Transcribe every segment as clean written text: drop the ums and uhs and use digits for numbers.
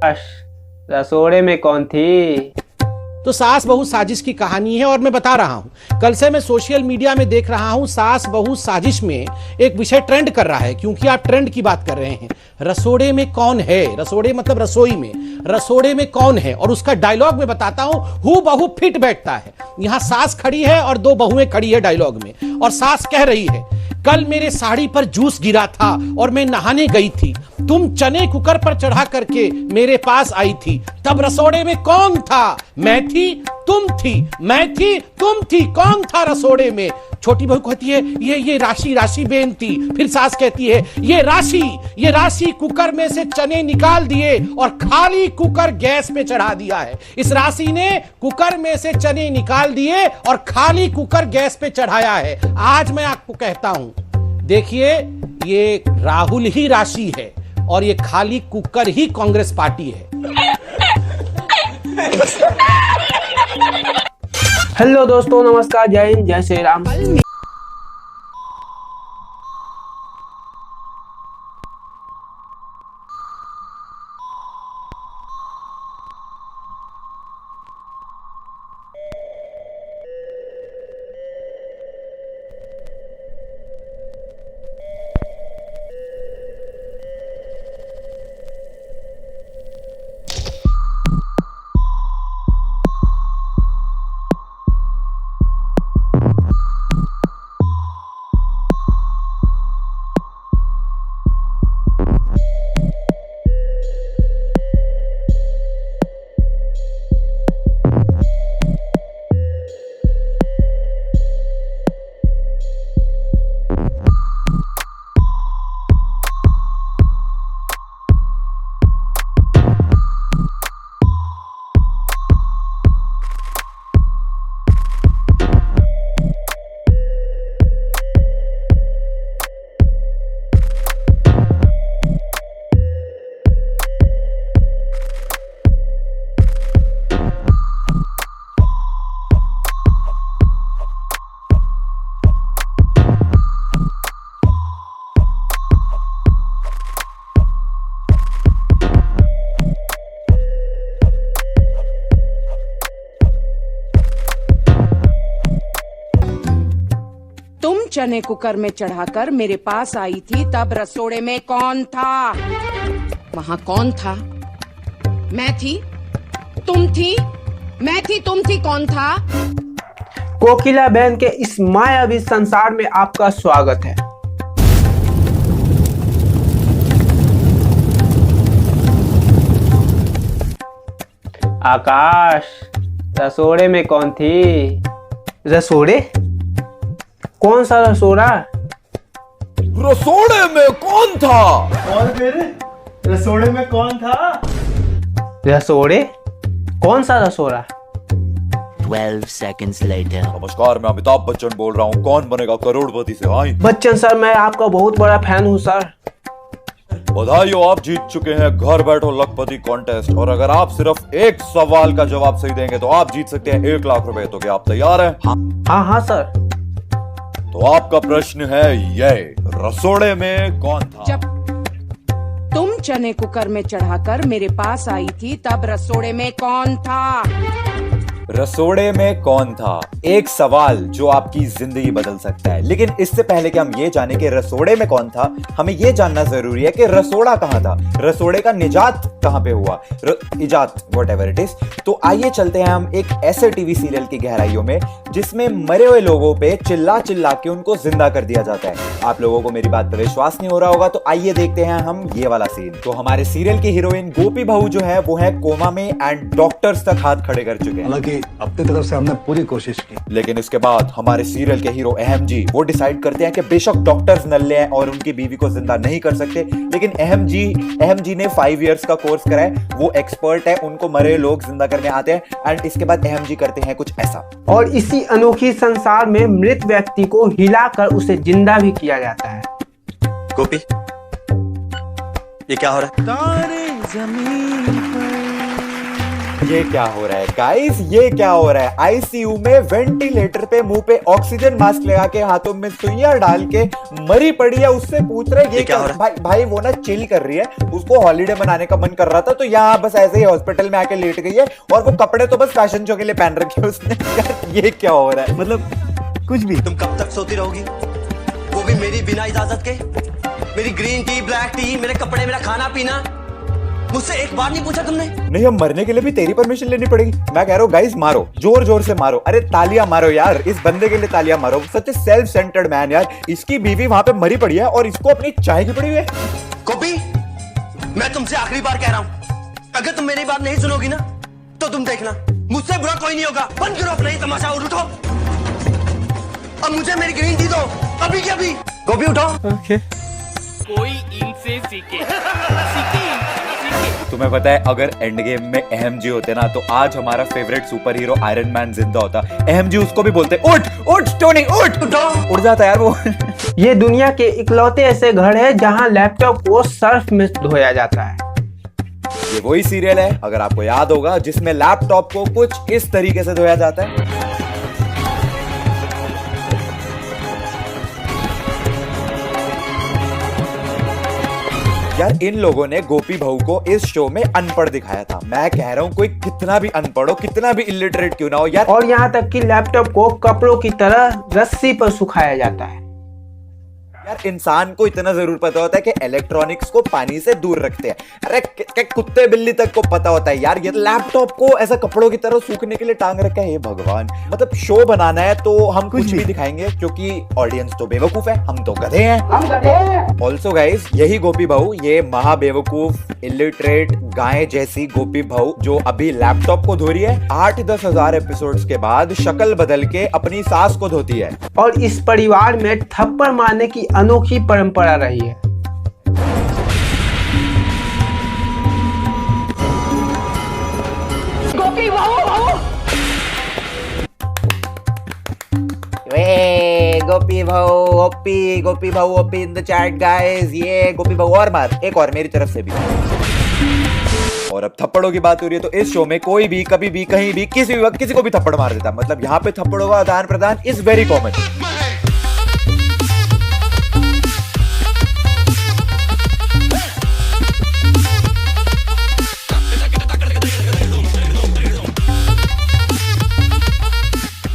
रसोड़े में कौन थी? तो सास बहू साजिश की कहानी है और मैं बता रहा हूं, कल से मैं सोशल मीडिया में देख रहा हूं सास बहू साजिश में एक विषय ट्रेंड कर रहा है, क्योंकि आप ट्रेंड की बात कर रहे हैं। रसोड़े में कौन है, रसोड़े मतलब रसोई में, रसोड़े में कौन है, और उसका डायलॉग मैं बताता हूं, हू बहू फिट बैठता है। यहां सास खड़ी है और दो बहुएं खड़ी है डायलॉग में, और सास कह रही है, कल मेरे साड़ी पर जूस गिरा था और मैं नहाने गई थी, तुम चने कुकर पर चढ़ा करके मेरे पास आई थी, तब रसोड़े में कौन था? मैं थी, तुम थी, मैं थी, तुम थी, कौन था रसोड़े में? छोटी बहू कहती है ये राशि बेन थी। फिर सास कहती है ये राशि कुकर में से चने निकाल दिए और खाली कुकर गैस पे चढ़ा दिया है। इस राशि ने कुकर में से चने निकाल दिए और खाली कुकर गैस पे चढ़ाया है। आज मैं आपको कहता हूं, देखिए ये राहुल ही राशि है और ये खाली कुकर ही कांग्रेस पार्टी है। हेलो दोस्तों, नमस्कार, जय हिंद, जय श्री राम। चने कुकर में चढ़ाकर मेरे पास आई थी, तब रसोड़े में कौन था? वहां कौन था? मैं थी, तुम थी, मैं थी, तुम थी, कौन था? कोकिला बहन के इस मायावी संसार में आपका स्वागत है। आकाश, रसोड़े में कौन थी? रसोड़े? कौन सा रसोड़ा? रसोड़े में कौन था? और फिर रसोड़े में कौन था? रसोड़े? कौन सा रसोड़ा? 12 seconds later. नमस्कार, मैं अमिताभ बच्चन बोल रहा हूँ। कौन बनेगा करोड़पति से आई? बच्चन सर, मैं आपका बहुत बड़ा फैन हूँ सर। बधाई हो, आप जीत चुके हैं घर बैठो लखपति कॉन्टेस्ट। और अगर आप सिर्फ एक सवाल का जवाब सही देंगे तो आप जीत सकते हैं 1 लाख रुपए। तो क्या आप तैयार हैं? हाँ सर। तो आपका प्रश्न है ये, रसोड़े में कौन था? जब तुम चने कुकर में चढ़ाकर मेरे पास आई थी, तब रसोड़े में कौन था? रसोड़े में कौन था? एक सवाल जो आपकी जिंदगी बदल सकता है। लेकिन इससे पहले कि हम ये जाने कि रसोड़े में कौन था, हमें ये जानना जरूरी है कि रसोड़ा कहाँ था, रसोड़े का निजात कहाँ पे हुआ, इजात, व्हाटएवर इट इज। तो आइए चलते हैं हम एक ऐसे टीवी सीरियल की गहराइयों में जिसमें मरे हुए लोगों पे चिल्ला चिल्ला के उनको जिंदा कर दिया जाता है। आप लोगों को मेरी बात पर विश्वास नहीं हो रहा होगा, तो आइए देखते हैं हम ये वाला सीन। तो हमारे सीरियल की हीरोइन गोपी बहू जो है वो है कोमा में एंड डॉक्टर्स तक हाथ खड़े कर चुके हैं। अपनी तरफ से हमने पूरी कोशिश की। लेकिन इसके बाद हमारे सीरियल के हीरो अहम जी वो डिसाइड करते हैं कि बेशक डॉक्टर्स नल्ले हैं और उनकी बीवी को जिंदा नहीं कर सकते, लेकिन अहम जी ने 5 इयर्स का कोर्स करा है, वो एक्सपर्ट है, उनको मरे लोग जिंदा करने आते हैं। एंड इसके बाद अहम जी करते हैं कुछ ऐसा। और इसी अनोखी संसार में मृत व्यक्ति को हिलाकर उसे जिंदा भी किया जाता है। गोपी, ये क्या हो रहा है? तारे जमीन पर ये क्या हो रहा है गाइस, ये क्या हो रहा है? आईसीयू में वेंटिलेटर पे मुंह पे ऑक्सीजन मास्क लगा के हाथों में सुइयां डाल के मरी पड़ी है, उससे पूछ रहे ये क्या हो रहा है? भाई वो ना चिल कर रही है, उसको हॉलीडे मनाने का मन कर रहा था तो यहाँ बस ऐसे ही हॉस्पिटल में आके लेट गई है और वो कपड़े तो बस फैशन शो के लिए पहन रखे उसने। यार ये क्या हो रहा है? मतलब कुछ भी। तुम कब तक सोती रहोगी, वो भी मेरी बिना इजाजत के? मेरी ग्रीन टी, ब्लैक टी, मेरे कपड़े, मेरा खाना पीना, मुझसे एक बार नहीं पूछा तुमने? नहीं, हम मरने के लिए भी तेरी परमिशन लेनी पड़ेगी। मैं कह रहा हूँ गाइस मारो, जोर जोर से मारो, अरे तालियां मारो यार, इस बंदे के लिए तालियां मारो। सच सेल्फ सेंटर्ड मैन यार, इसकी बीवी वहां पे मरी पड़ी है और इसको अपनी चाय की पड़ी हुई है। गोपी, मैं तुमसे आखिरी बार कह रहा हूँ, अगर तुम मेरी बात नहीं सुनोगी ना तो तुम देखना मुझसे बुरा कोई नहीं होगा। बंद करो अपना ये तमाशा और उठो। अब मुझे मेरी ग्रीन टी दो, अभी के अभी। गोपी उठो। कोई इनसे सीखे। तुम्हें पता है अगर एंड गेम में अहमजी होते ना तो आज हमारा favourite super hero iron man जिंदा होता। अहमजी उसको भी बोलते उठ उठ टोनी उठ, उठ जाता यार वो। ये दुनिया के इकलौते ऐसे घर है जहां लैपटॉप को सर्फ में धोया जाता है। ये वही सीरियल है, अगर आपको याद होगा, जिसमें लैपटॉप को कुछ इस तरीके से धोया जाता है। यार इन लोगों ने गोपी बहू को इस शो में अनपढ़ दिखाया था। मैं कह रहा हूँ कोई कितना भी अनपढ़ हो, कितना भी इलिटरेट क्यों ना हो यार। और यहाँ तक कि लैपटॉप को कपड़ों की तरह रस्सी पर सुखाया जाता है। यार इंसान को इतना जरूर पता होता है कि इलेक्ट्रॉनिक्स को पानी से दूर रखते हैं। अरे कुत्ते बिल्ली तक को पता होता है यार, ये लैपटॉप को ऐसा कपड़ों की तरह सूखने के लिए टांग रखा है। हे भगवान, मतलब शो बनाना है तो हम कुछ भी दिखाएंगे क्योंकि ऑडियंस तो बेवकूफ है, हम तो गधे हैं। ऑल्सो गाइस, यही गोपी बहू, ये महा बेवकूफ इलिटरेट गाय जैसी गोपी बहू जो अभी लैपटॉप को धो रही है, 8-10 हजार एपिसोड्स के बाद शक्ल बदल के अपनी सास को धोती है। और इस परिवार में थप्पड़ मारने की अनोखी परंपरा रही है। गोपी बहू गोपी बहू ओपी, गोपी बहू OP in the chat guys. ये गोपी बहू और मार, एक और मेरी तरफ से भी। और अब थप्पड़ों की बात हो रही है तो इस शो में कोई भी कभी भी कहीं भी किसी भी वक्त किसी को भी थप्पड़ मार देता। मतलब यहाँ पे थप्पड़ों का आदान प्रदान इज वेरी कॉमन।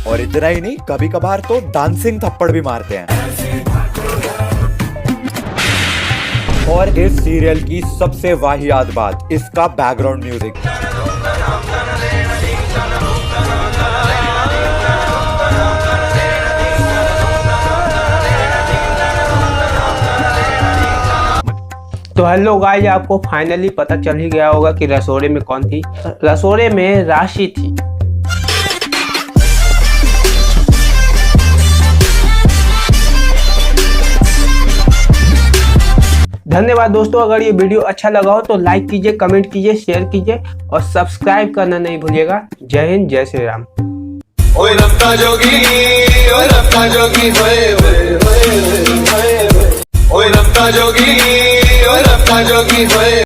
और इतना ही नहीं, कभी कभार तो डांसिंग थप्पड़ भी मारते हैं। और इस सीरियल की सबसे वाहियात बात, इसका बैकग्राउंड म्यूजिक। तो हेलो गाइस, आपको फाइनली पता चल ही गया होगा कि रसोड़े में कौन थी। रसोड़े में राशि थी। धन्यवाद दोस्तों, अगर ये वीडियो अच्छा लगा हो तो लाइक कीजिए, कमेंट कीजिए, शेयर कीजिए और सब्सक्राइब करना नहीं भूलिएगा। जय हिंद, जय श्री राम। ओए रफ्ता जोगी, ओए रफ्ता जोगी, ओए ओए ओए ओए ओए रफ्ता जोगी, ओए रफ्ता जोगी, ओए